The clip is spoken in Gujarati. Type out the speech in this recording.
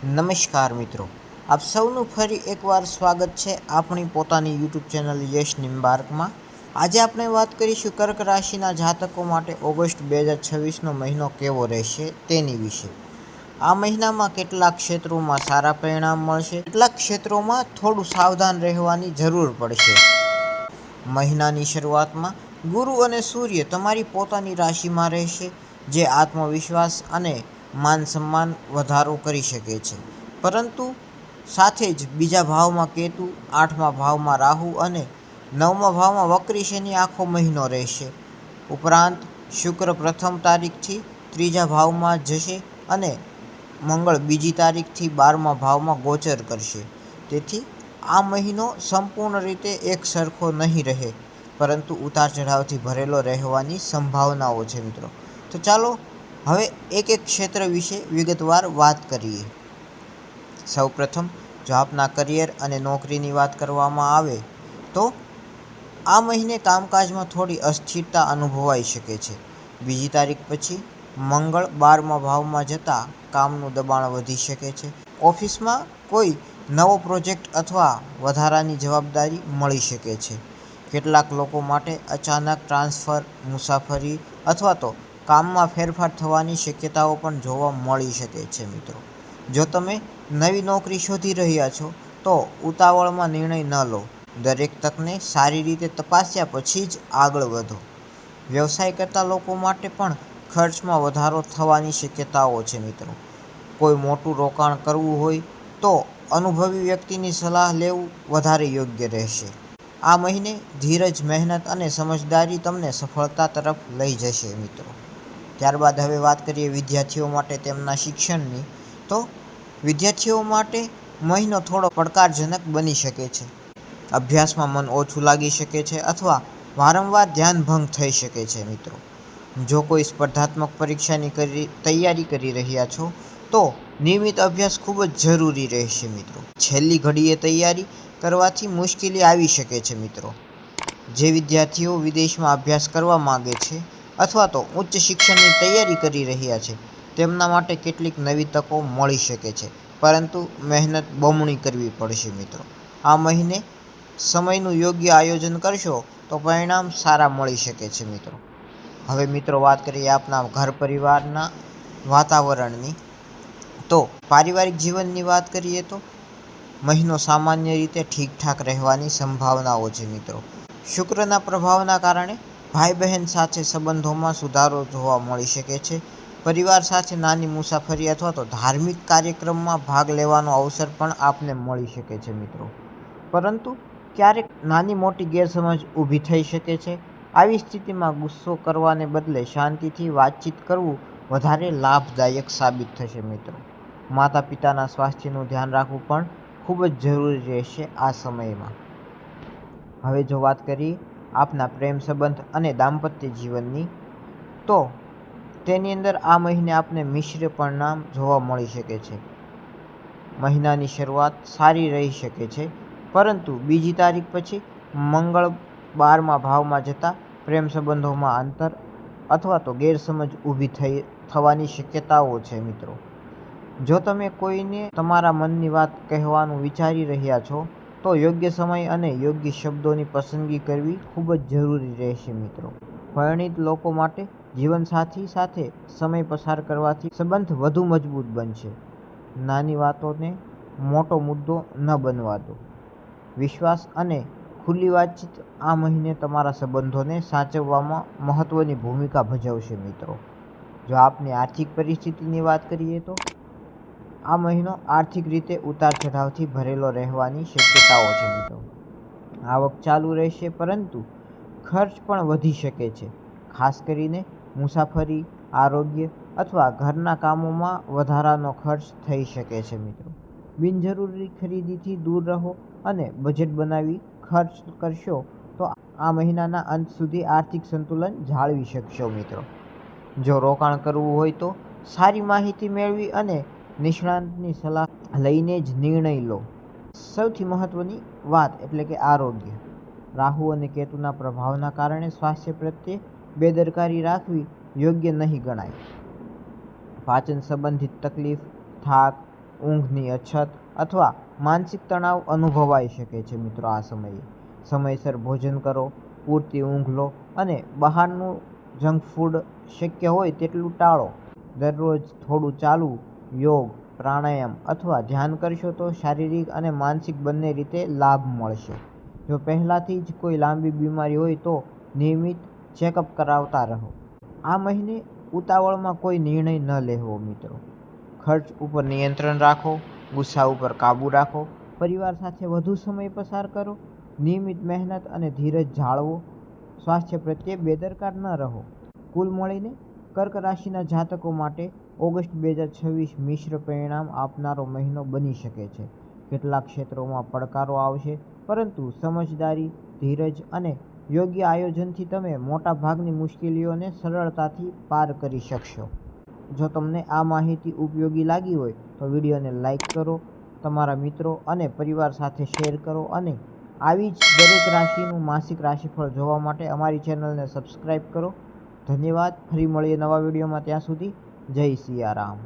નમસ્કાર મિત્રો, આપ સૌનું ફરી એકવાર સ્વાગત છે આપણી પોતાની યુટ્યુબ ચેનલ યશ નિમ્બાર્કમાં। આજે આપણે વાત કરીશું કર્ક રાશિના જાતકો માટે ઓગસ્ટ 2026નો મહિનો કેવો રહેશે તેની વિશે। આ મહિનામાં કેટલાક ક્ષેત્રોમાં સારા પરિણામ મળશે, કેટલાક ક્ષેત્રોમાં થોડું સાવધાન રહેવાની જરૂર પડશે। મહિનાની શરૂઆતમાં ગુરુ અને સૂર્ય તમારી પોતાની રાશિમાં રહેશે, જે આત્મવિશ્વાસ અને માન સન્માન વધારો કરી શકે છે। પરંતુ સાથે જ બીજા ભાવમાં કેતુ, 8મા ભાવમાં રાહુ અને 9મા ભાવમાં વક્રી શનિ આખો મહિનો રહેશે। ઉપરાંત શુક્ર પ્રથમ તારીખથી 3જા ભાવમાં જશે અને મંગળ બીજી તારીખથી 12મા ભાવમાં ગોચર કરશે। તેથી આ મહિનો સંપૂર્ણ રીતે એક સરખો નહીં રહે, પરંતુ ઉતાર ચઢાવથી ભરેલો રહેવાની સંભાવનાઓ છે મિત્રો। તો ચાલો હવે એક એક ક્ષેત્ર વિશે વિગતવાર વાત કરીએ। સૌપ્રથમ જો આપના કરિયર અને નોકરીની વાત કરવામાં આવે તો આ મહિને કામકાજમાં થોડી અસ્થિરતા અનુભવાઈ શકે છે। બીજી તારીખ પછી મંગળ 12મા ભાવમાં જતાં કામનું દબાણ વધી શકે છે। ઓફિસમાં કોઈ નવો પ્રોજેક્ટ અથવા વધારાની જવાબદારી મળી શકે છે। કેટલાક લોકો માટે અચાનક ટ્રાન્સફર, મુસાફરી અથવા તો કામમાં ફેરફાર થવાની શક્યતાઓ પણ જોવા મળી શકે છે મિત્રો। જો તમે નવી નોકરી શોધી રહ્યા છો તો ઉતાવળમાં નિર્ણય ન લો, દરેક તકને સારી રીતે તપાસ્યા પછી જ આગળ વધો। વ્યવસાય કરતા લોકો માટે પણ ખર્ચમાં વધારો થવાની શક્યતાઓ છે મિત્રો। કોઈ મોટું રોકાણ કરવું હોય તો અનુભવી વ્યક્તિની સલાહ લેવું વધારે યોગ્ય રહેશે। આ મહિને ધીરજ, મહેનત અને સમજદારી તમને સફળતા તરફ લઈ જશે મિત્રો। ત્યારબાદ હવે વાત કરીએ વિદ્યાર્થીઓ માટે તેમના શિક્ષણની, તો વિદ્યાર્થીઓ માટે મહિનો થોડો પડકારજનક બની શકે છે। અભ્યાસમાં મન ઓછું લાગી શકે છે અથવા વારંવાર ધ્યાન ભંગ થઈ શકે છે મિત્રો। જો કોઈ સ્પર્ધાત્મક પરીક્ષાની તૈયારી કરી રહ્યા છો તો નિયમિત અભ્યાસ ખૂબ જ જરૂરી રહેશે મિત્રો। છેલ્લી ઘડીએ તૈયારી કરવાથી મુશ્કેલી આવી શકે છે મિત્રો। જે વિદ્યાર્થીઓ વિદેશમાં અભ્યાસ કરવા માંગે છે અથવા તો ઉચ્ચ શિક્ષણની તૈયારી કરી રહ્યા છે તેમના માટે કેટલીક નવી તકો મળી શકે છે, પરંતુ મહેનત બમણી કરવી પડશે મિત્રો। આ મહિને સમયનું યોગ્ય આયોજન કરશો તો પરિણામ સારા મળી શકે છે મિત્રો। હવે મિત્રો વાત કરીએ આપના ઘર પરિવારના વાતાવરણની, તો પારિવારિક જીવનની વાત કરીએ તો મહિનો સામાન્ય રીતે ઠીકઠાક રહેવાની સંભાવનાઓ છે મિત્રો। શુક્રના પ્રભાવના કારણે ભાઈ બહેન સાથે સંબંધોમાં સુધારો જોવા મળી શકે છે। પરિવાર સાથે નાની મુસાફરી અથવા તો ધાર્મિક કાર્યક્રમમાં ભાગ લેવાનો અવસર પણ આપને મળી શકે છે મિત્રો। પરંતુ ક્યારેક નાની મોટી ગેરસમજ ઊભી થઈ શકે છે। આવી સ્થિતિમાં ગુસ્સો કરવાને બદલે શાંતિથી વાતચીત કરવું વધારે લાભદાયક સાબિત થશે મિત્રો। માતા પિતાના સ્વાસ્થ્યનું ધ્યાન રાખવું પણ ખૂબ જ જરૂરી રહેશે આ સમયમાં। હવે જો વાત કરીએ આપના પ્રેમ સંબંધ અને દાંપત્ય જીવનની, તો તેની અંદર આ મહિને આપને મિશ્ર પરિણામ જોવા મળી શકે છે। મહિનાની શરૂઆત સારી રહી શકે છે, પરંતુ બીજી તારીખ પછી મંગળ 12મા ભાવમાં જતાં પ્રેમ સંબંધોમાં અંતર અથવા તો ગેરસમજ ઊભી થવાની શક્યતાઓ છે મિત્રો। જો તમે કોઈને તમારા મનની વાત કહેવાનું વિચારી રહ્યા છો તો યોગ્ય સમય અને યોગ્ય શબ્દોની પસંદગી કરવી ખૂબ જ જરૂરી રહેશે મિત્રો। પરિણીત લોકો માટે જીવનસાથી સાથે સમય પસાર કરવાથી સંબંધ વધુ મજબૂત બનશે। નાની વાતોને મોટો મુદ્દો ન બનવા દો। વિશ્વાસ અને ખુલ્લી વાતચીત આ મહિને તમારા સંબંધોને સાચવવામાં મહત્વની ભૂમિકા ભજવશે મિત્રો। જો આપની આર્થિક પરિસ્થિતિની વાત કરીએ તો આ મહિનો આર્થિક રીતે ઉતાર ચઢાવથી ભરેલો રહેવાની શક્યતાઓ છે મિત્રો। આવક ચાલુ રહેશે, પરંતુ ખર્ચ પણ વધી શકે છે, ખાસ કરીને મુસાફરી, આરોગ્ય અથવા ઘરના કામોમાં વધારાનો ખર્ચ થઈ શકે છે મિત્રો। બિનજરૂરી ખરીદીથી દૂર રહો અને બજેટ બનાવી ખર્ચ કરશો તો આ મહિનાના અંત સુધી આર્થિક સંતુલન જાળવી શકશો મિત્રો। જો રોકાણ કરવું હોય તો સારી માહિતી મેળવી અને નિષ્ણાતની સલાહ લઈને જ નિર્ણય લો। સૌથી મહત્વની વાત એટલે કે આરોગ્ય। રાહુ અને કેતુના પ્રભાવના કારણે સ્વાસ્થ્ય પ્રત્યે બેદરકારી રાખવી યોગ્ય નહીં ગણાય। પાચન સંબંધિત તકલીફ, થાક, ઊંઘની અછત અથવા માનસિક તણાવ અનુભવાઈ શકે છે મિત્રો. આ સમયે સમયસર ભોજન કરો, પૂરતી ઊંઘ લો અને બહારનું જંક ફૂડ શક્ય હોય તેટલું ટાળો. દરરોજ થોડું ચાલવું, યોગ, પ્રાણાયામ અથવા ધ્યાન કરશો તો શારીરિક અને માનસિક બંને રીતે લાભ મળશે. જો પહેલાંથી જ કોઈ લાંબી બીમારી હોય તો નિયમિત ચેકઅપ કરાવતા રહો. આ મહિને ઉતાવળમાં કોઈ નિર્ણય ન લેવો મિત્રો. ખર્ચ ઉપર નિયંત્રણ રાખો, ગુસ્સા ઉપર કાબૂ રાખો, પરિવાર સાથે વધુ સમય પસાર કરો, નિયમિત મહેનત અને ધીરજ જાળવો. સ્વાસ્થ્ય પ્રત્યે બેદરકાર ન રહો. કુલ મળીને કર્ક રાશિના જાતકો માટે ઓગસ્ટ 2026 મિશ્ર પરિણામ આપનારો મહિનો બની શકે છે. કેટલાક ક્ષેત્રોમાં પડકારો આવશે, પરંતુ સમજદારી, ધીરજ અને યોગ્ય આયોજનથી તમે મોટા ભાગની મુશ્કેલીઓને સરળતાથી પાર કરી શકશો. જો તમને આ માહિતી ઉપયોગી લાગી હોય તો વિડીયોને લાઇક કરો, તમારા મિત્રો અને પરિવાર સાથે શેર કરો અને આવી જ દરેક રાશિનું માસિક રાશિફળ જોવા માટે અમારી ચેનલને સબસ્ક્રાઈબ કરો. ધન્યવાદ. ફરી મળીએ નવા વિડીયોમાં. ત્યાં સુધી જય સિયારામ.